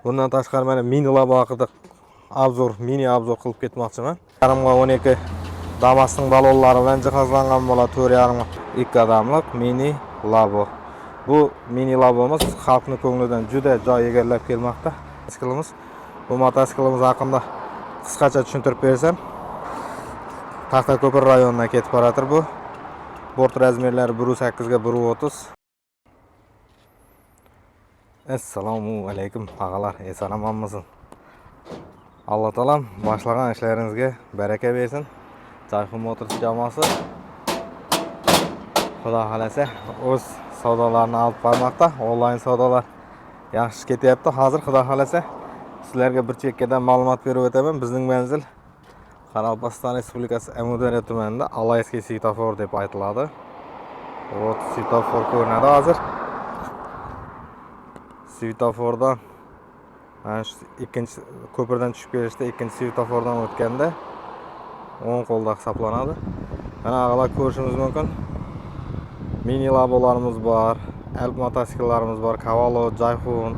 Bundan tashqari mana mini labo haqida mini obzor qilib ketmoqchiman. 12 Damas'ning balonlari bilan jihozlangan bo'ladi. 2 odamlik mini labo. Bu mini labomiz xalqning ko'nglidan juda joy egallab kelmoqda. Bu mototsiklimiz haqida qisqacha tushuntirib bersam, Taxtako'pir rayonidan ketib boradir bu. Bort razmerlari 1.8 ga 1.30. Assalomu alaykum ağalar, eson-omonmisiz? Alloh taolam boshlagan ishlaringizga baraka bersin. Jayhun Motors jamoasi Xudo xolasa o'z savdolarini olib bormoqda. Onlayn savdolar yaxshi ketyapti. Hozir Xudo xolasa sizlarga bir chekkadan ma'lumot berib o'taman. Bizning manzil Qoraqalpog'iston Respublikasi Amudaryo tumanida Alayskiy svetofor deb aytiladi. O svetofor ko'rinadi hozir. Svetofordan ikkinchi ko'pirdan tushib kelishda ikkinchi svetofordan o'tganda o'ng qo'lda hisoblanadi. Mana ağalar ko'rishimiz mumkin. Mini labolarimiz bor, Alp mototsikllarimiz bor, Cavallo, Jayhun,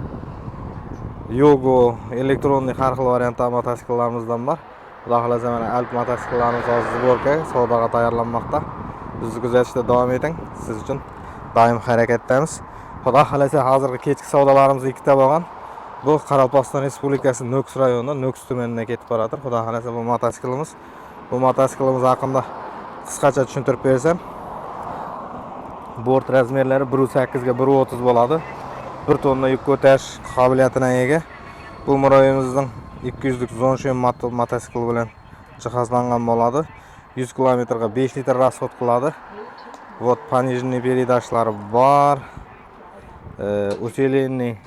Yogo, elektronli har xil variantda mototsiklarimizdan bor. Xudo xolasa mana Alp mototsikllarimiz hozir zborka savdoga tayyorlanmoqda. Bizni kuzatishda davom eting. Siz uchun doim harakatdamiz. Xudo xolasa hozirgi kechki savdolarimiz ikkita bo'lgan. Bu Qoraqalpog'iston Respublikasi Nukus rayonida Nukus tumanidan ketib boradir. Xudo xolasa bu mototsiklimiz haqida qisqacha tushuntirib bersam, bort razmerlari 1.8 ga 1.30 bo'ladi. 1 tonna yuk ko'tarish qobiliyatiga ega. Bu muroyimizning 200 lik Zonshim mototsikl bilan jihozlangan bo'ladi. 100 kilometrga 5 litr расход qiladi. Вот пониженный передачалari bor. Усиленный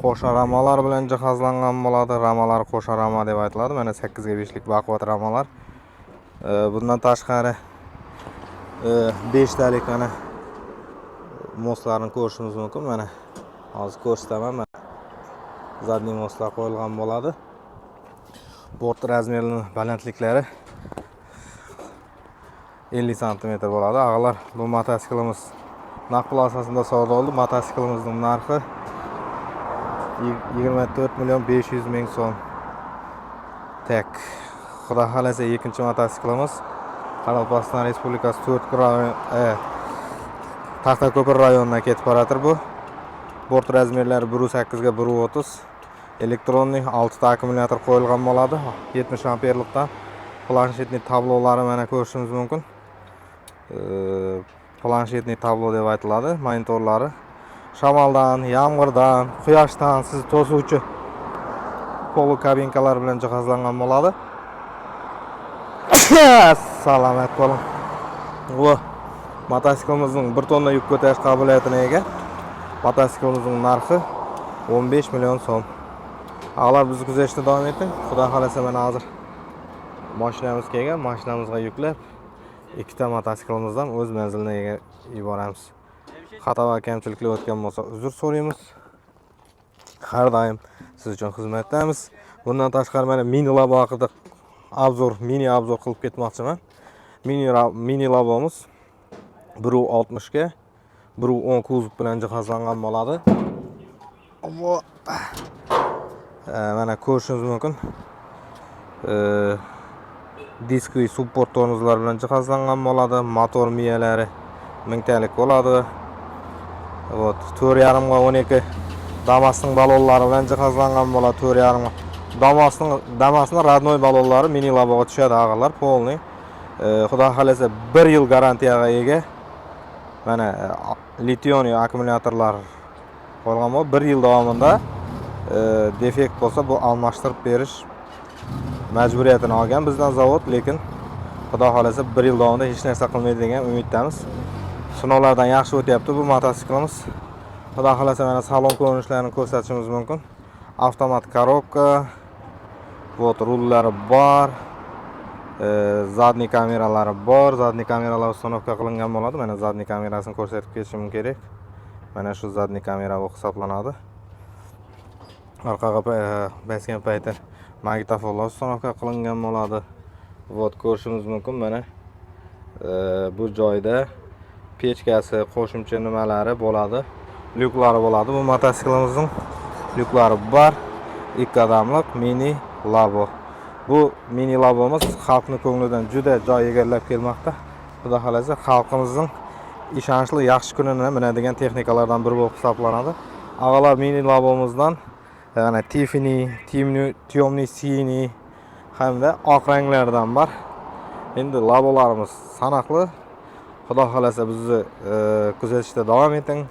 qo'sha ramalar bilan jihozlangan bo'ladi. Ramalar qo'sha rama deb aytiladi. Mana 8 ga 5 lik baquvvat ramalar. Bundan tashqari 5 talik mana mostlarni ko'rishimiz mumkin. Mana hozir ko'rsataman. Zadniy mostlar qo'yilgan bo'ladi. Bort razmerining balandliklari 50 cm bo'ladi. Ağalar, bu mototsiklimiz naqd asosida savdo oldi. Mototsiklimining narxi 24.500.000 so'm. Tak. Xudo xolasa ikkinchi mototsiklimiz Qoraqalpog'iston Respublikasi Taxtako'pir rayonidan ketib boradir bu. Bort razmerlari 1.8 ga 1.30. Elektronli 6 ta akkumulyator qo'yilgan bo'ladi. 70 amperlikdan. Planshetli tablolari mana ko'rishimiz mumkin. Planshetli tablo deb aytiladi. Monitorlari shamoldan, yomg'irdan, quyoshdan sizni to'suvchi polo kabinkalar bilan jihozlangan bo'ladi. Salomat bo'ling. Bu motosiklimizning 1 tonna yuk ko'tarish qobiliyatiga ega. Motosiklimizning narxi 15 million so'm. Ağalar, bizni kuzatishda davom eting. Xudo xolasa mana hozir mashinamiz kelgan. Mashinamizga yuklab ikkita motosiklimizdan o'z manziliga yuboramiz. Xato va kamchiliklar o'tgan bo'lsa uzr so'raymiz. Har doim siz uchun xizmatdamiz. Bundan tashqari mana mini labo haqida mini obzor qilib ketmoqchiman. Mini labomiz 1.60 ga 1.10 kuzov bilan jihozlangan bo'ladi. Mana ko'rishingiz mumkin. Diskiy support tormozlar bilan jihozlangan bo'ladi. Motor miyalari 1000 talik bo'ladi. 4.5 ga 12 Damas'ning balonlari bilan jihozlangan bo'ladi. 4.5 Damas'ning radnoy balonlari mini laboga tushadi ağalar, polniy. Xudo xolasa 1 yil garantiyaga ega. Mana lition akkumulyatorlar qo'yilgan bo'lib, 1 yil davomida defekt bo'lsa bu almashtirib berish majburiyatini olgan bizdan zavod, lekin Xudo xolasa 1 yil davomida hech narsa qilmaydi degan umiddamiz. Sinovlardan yaxshi o'tyapti bu mototsiklimiz. Xudo xolasa mana salon ko'rinishlarini ko'rsatishimiz mumkin. Avtomat korobka, rullari bor. Zadniy kameralari bor. Zadniy kameralar uстановka qilingan bo'ladi. Mana zadniy kamerasini ko'rsatib ketishim kerak. Mana shu zadniy kamera hisoblanadi. Orqaga basgan payti magnitofonlar uстановka qilingan bo'ladi. Ko'rishimiz mumkin. Mana bu joyda pechkasi, qo'shimcha nimalari bo'ladi. Lyuklari bo'ladi. Bu motosiklimizning lyuklari bor. 2 odamlik mini labo. Bu mini labomuz xalqning ko'nglidan juda joy egallab kelmoqda. Xudo xolasa xalqimizning ishonchli yaxshi kunini minadigan texnikalardan biri bo'lib hisoblanadi. Avvalo mini labomizdan yana Tiffany, temniy siniy hamda oq ranglardan bor. Endi labolarimiz sanoqli. Xudo xolasa bizni kuzatishda davom eting.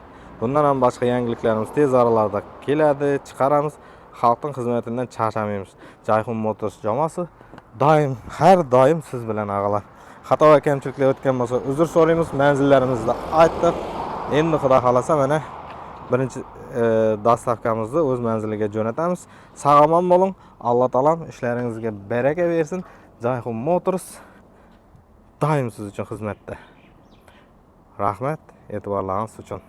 Bundan ham boshqa yangiliklarimiz tez oralarda keladi, chiqaramiz. Xalqning xizmatidan charchamaymiz. Jayxun Motors jamoasi har doim siz bilan og'alar. Xato va kamchiliklar o'tgan bo'lsa, uzr so'raymiz. Manzillarimizni aytdik. Endi xudo xolasa mana birinchi dastavkamizni o'z manziliga jo'natamiz. Sog'lom bo'ling. Alloh taolam ishlaringizga baraka bersin. Jayxun Motors doim siz uchun xizmatda. Rahmat, e'tiborlaringiz uchun.